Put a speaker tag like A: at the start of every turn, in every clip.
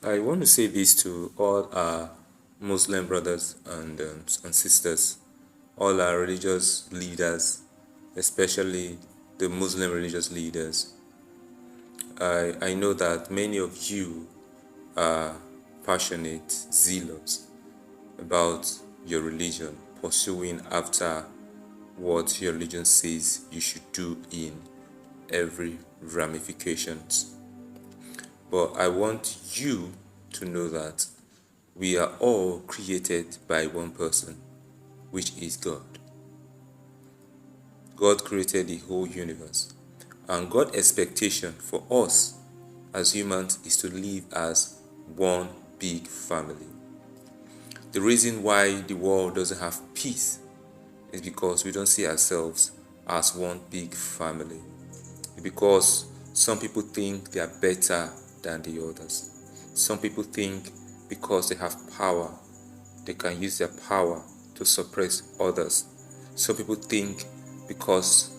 A: I want to say this to all our Muslim brothers and sisters, all our religious leaders, especially the Muslim religious leaders. I know that many of you are passionate, zealous about your religion, pursuing after what your religion says you should do in every ramifications. But I want you to know that we are all created by one person, which is God. God created the whole universe. And God's expectation for us as humans is to live as one big family. The reason why the world doesn't have peace is because we don't see ourselves as one big family. Because some people think they are better than the others. Some people think because they have power, they can use their power to suppress others. Some people think because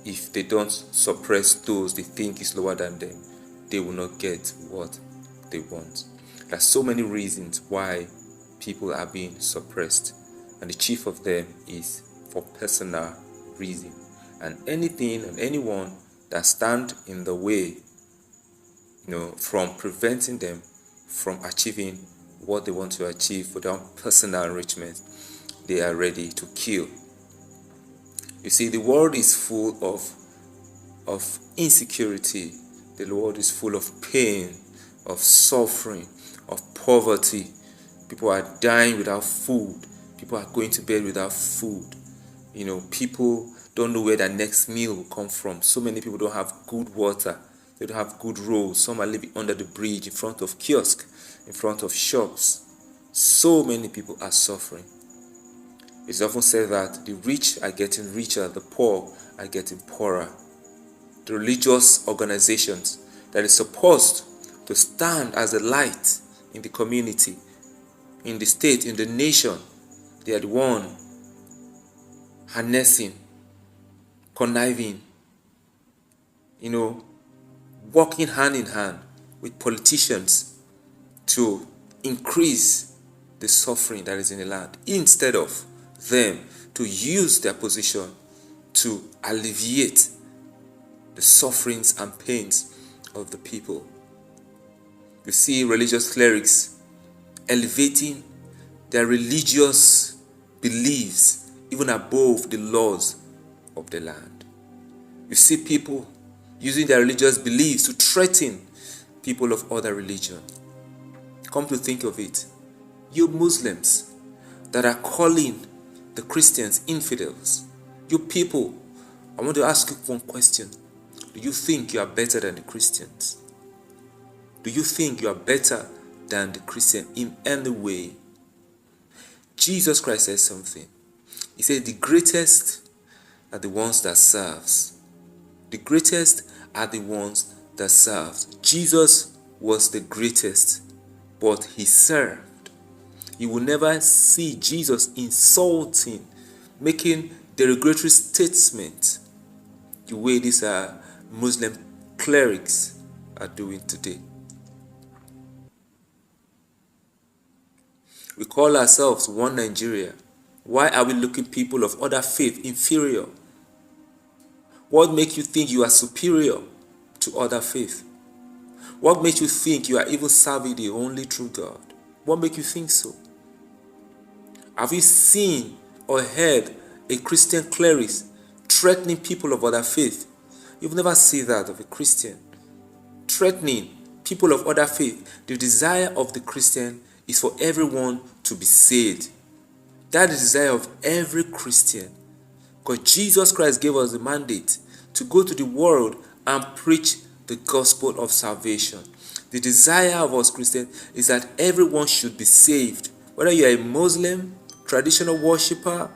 A: if they don't suppress those they think is lower than them, they will not get what they want. There are so many reasons why people are being suppressed, and the chief of them is for personal reason. And anything and anyone that stand in the way, from preventing them from achieving what they want to achieve for their own personal enrichment, they are ready to kill. You see, the world is full of insecurity. The world is full of pain, of suffering, of poverty. People are dying without food. People are going to bed without food. People don't know where their next meal will come from. So many people don't have good water. They don't have good roads. Some are living under the bridge, in front of kiosks, in front of shops. So many people are suffering. It's often said that the rich are getting richer, the poor are getting poorer. The religious organizations that is supposed to stand as a light in the community, in the state, in the nation, they are the one harnessing, conniving, working hand in hand with politicians to increase the suffering that is in the land, instead of them to use their position to alleviate the sufferings and pains of the people. You see religious clerics elevating their religious beliefs even above the laws of the land. You see people using their religious beliefs to threaten people of other religion. Come to think of it, you Muslims that are calling the Christians infidels, you people, I want to ask you one question. Do you think you are better than the Christians? Do you think you are better than the Christian in any way? Jesus Christ said something. He said the greatest are the ones that serves. The greatest are the ones that serves. Jesus was the greatest, but he served. You will never see Jesus insulting, making derogatory statements the way these Muslim clerics are doing today. We call ourselves one Nigeria. Why are we looking people of other faith inferior? What makes you think you are superior to other faith? What makes you think you are even serving the only true God? What makes you think so? Have you seen or heard a Christian cleric threatening people of other faith? You've never seen that of a Christian threatening people of other faith. The desire of the Christian is for everyone to be saved. That is the desire of every Christian. Because Jesus Christ gave us the mandate to go to the world and preach the gospel of salvation. The desire of us Christians is that everyone should be saved. Whether you are a Muslim, traditional worshiper,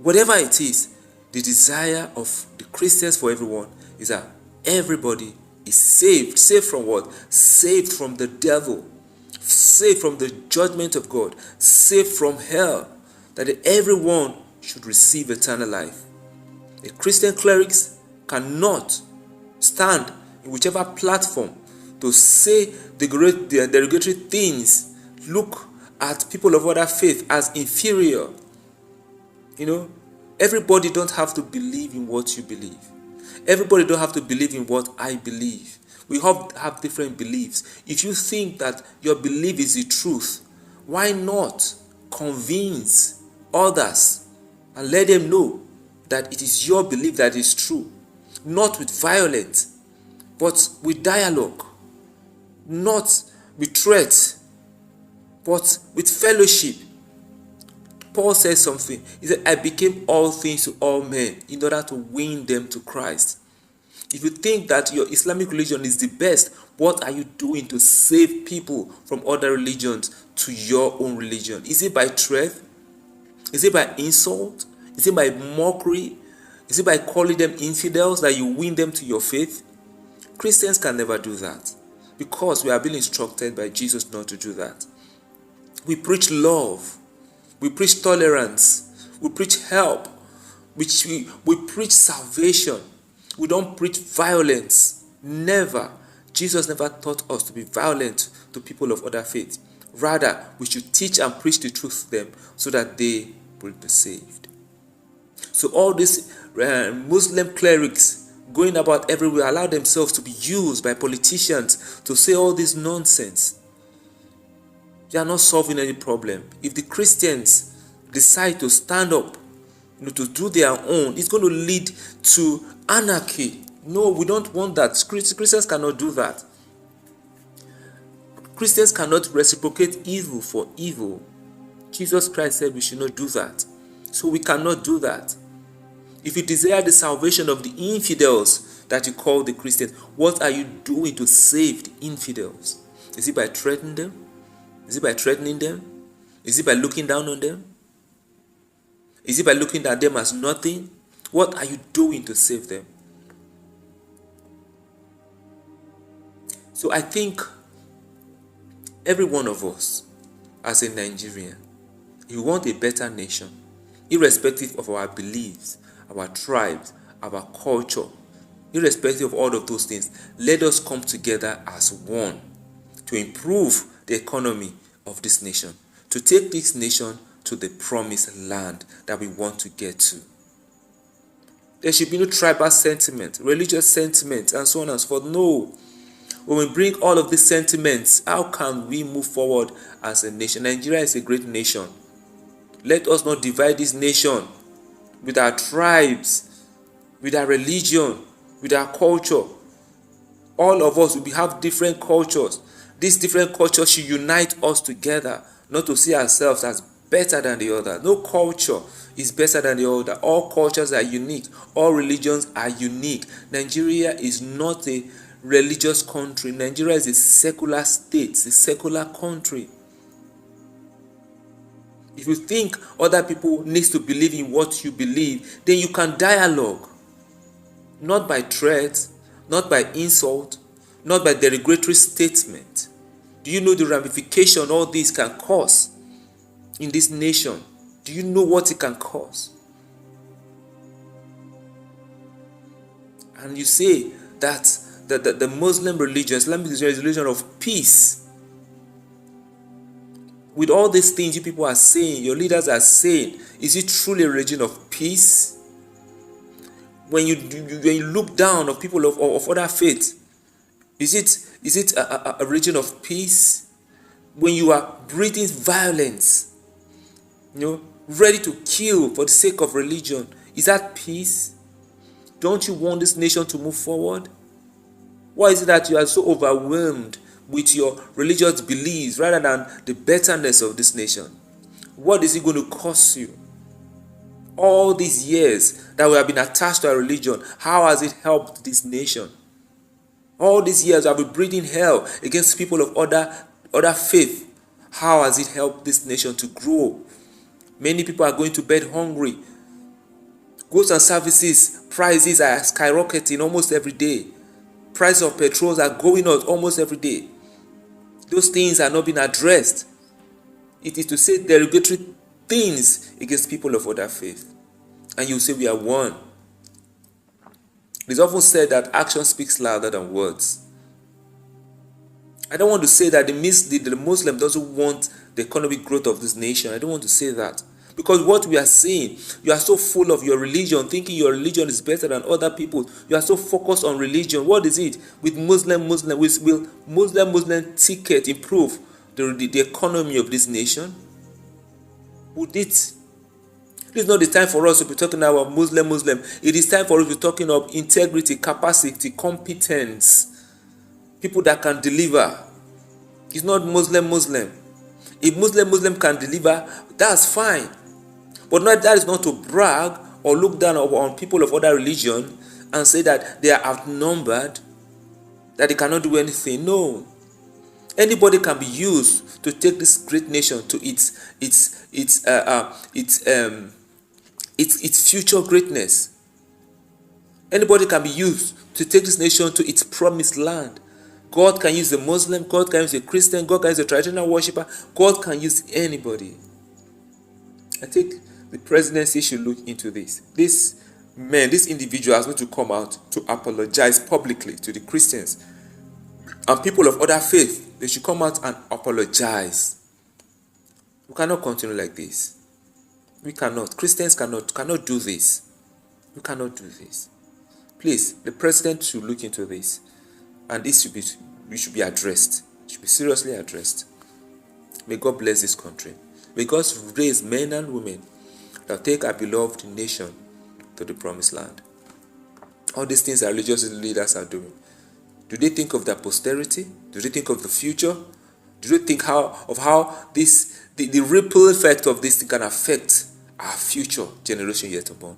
A: whatever it is, the desire of the Christians for everyone is that everybody is saved. Saved from what? Saved from the devil. Saved from the judgment of God. Saved from hell. That everyone should receive eternal life. The Christian clerics cannot stand in whichever platform to say the derogatory things, look at people of other faith as inferior. Everybody don't have to believe in what you believe. Everybody don't have to believe in what I believe. We have different beliefs. If you think that your belief is the truth, why not convince others and let them know that it is your belief that is true? Not with violence, but with dialogue. Not with threats, but with fellowship. Paul says something. He said, I became all things to all men in order to win them to Christ. If you think that your Islamic religion is the best, what are you doing to save people from other religions to your own religion? Is it by threat? Is it by insult? Is it by mockery? Is it by calling them infidels that you win them to your faith? Christians can never do that, because we are being instructed by Jesus not to do that. We preach love. We preach tolerance. We preach help. We preach salvation. We don't preach violence. Never. Jesus never taught us to be violent to people of other faiths. Rather, we should teach and preach the truth to them so that they will be saved. So all these Muslim clerics going about everywhere allow themselves to be used by politicians to say all this nonsense. They are not solving any problem. If the Christians decide to stand up, to do their own, it's going to lead to anarchy. No, we don't want that. Christians cannot do that. Christians cannot reciprocate evil for evil. Jesus Christ said we should not do that. So we cannot do that. If you desire the salvation of the infidels that you call the Christians, what are you doing to save the infidels? Is it by threatening them? Is it by threatening them? Is it by looking down on them? Is it by looking at them as nothing? What are you doing to save them? So I think every one of us, as a Nigerian, we want a better nation, irrespective of our beliefs, our tribes, our culture, irrespective of all of those things. Let us come together as one to improve the economy of this nation, to take this nation to the promised land that we want to get to. There should be no tribal sentiment, religious sentiment, and so on and so forth. No. When we bring all of these sentiments, how can we move forward as a nation? Nigeria is a great nation. Let us not divide this nation with our tribes, with our religion, with our culture. All of us will have different cultures. These different cultures should unite us together, not to see ourselves as better than the other. No culture is better than the other. All cultures are unique. All religions are unique. Nigeria is not a religious country. Nigeria is a secular state, a secular country. If you think other people need to believe in what you believe, then you can dialogue. Not by threats, not by insult, not by derogatory statement. Do you know the ramification all this can cause in this nation? Do you know what it can cause? And you say that the Muslim religion, Islamic religion, is a religion of peace. With all these things you people are saying, your leaders are saying, is it truly a religion of peace? When you look down on people of other faiths, is it a religion of peace? When you are breathing violence, ready to kill for the sake of religion, is that peace? Don't you want this nation to move forward? Why is it that you are so overwhelmed with your religious beliefs rather than the betterness of this nation? What is it going to cost you? All these years that we have been attached to our religion, how has it helped this nation? All these years we have been breathing hell against people of other faith. How has it helped this nation to grow? Many people are going to bed hungry. Goods and services prices are skyrocketing almost every day. Price of petrols are going up almost every day. Those things are not being addressed. It is to say derogatory things against people of other faith. And you say we are one. It is often said that action speaks louder than words. I don't want to say that the Muslim doesn't want the economic growth of this nation. I don't want to say that. Because what we are seeing, you are so full of your religion, thinking your religion is better than other people. You are so focused on religion. What is it? With will Muslim ticket improve the economy of this nation? Would it? This is not the time for us to be talking about Muslim. It is time for us to be talking of integrity, capacity, competence. People that can deliver. It's not Muslim. If Muslim can deliver, that's fine. But that is not to brag or look down on people of other religion and say that they are outnumbered, that they cannot do anything. No. Anybody can be used to take this great nation to its future greatness. Anybody can be used to take this nation to its promised land. God can use a Muslim, God can use a Christian, God can use a traditional worshiper, God can use anybody. I think the presidency should look into this. This individual has to come out to apologize publicly to the Christians and people of other faith. They should come out and apologize. We cannot continue like this. We cannot. Christians cannot do this. We cannot do this. Please, the president should look into this, and this should be addressed. It should be seriously addressed. May God bless this country. May God raise men and women that take our beloved nation to the promised land. All these things our religious leaders are doing. Do they think of their posterity? Do they think of the future? Do they think of how the ripple effect of this thing can affect our future generation yet unborn?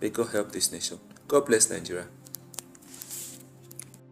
A: May God help this nation. God bless Nigeria.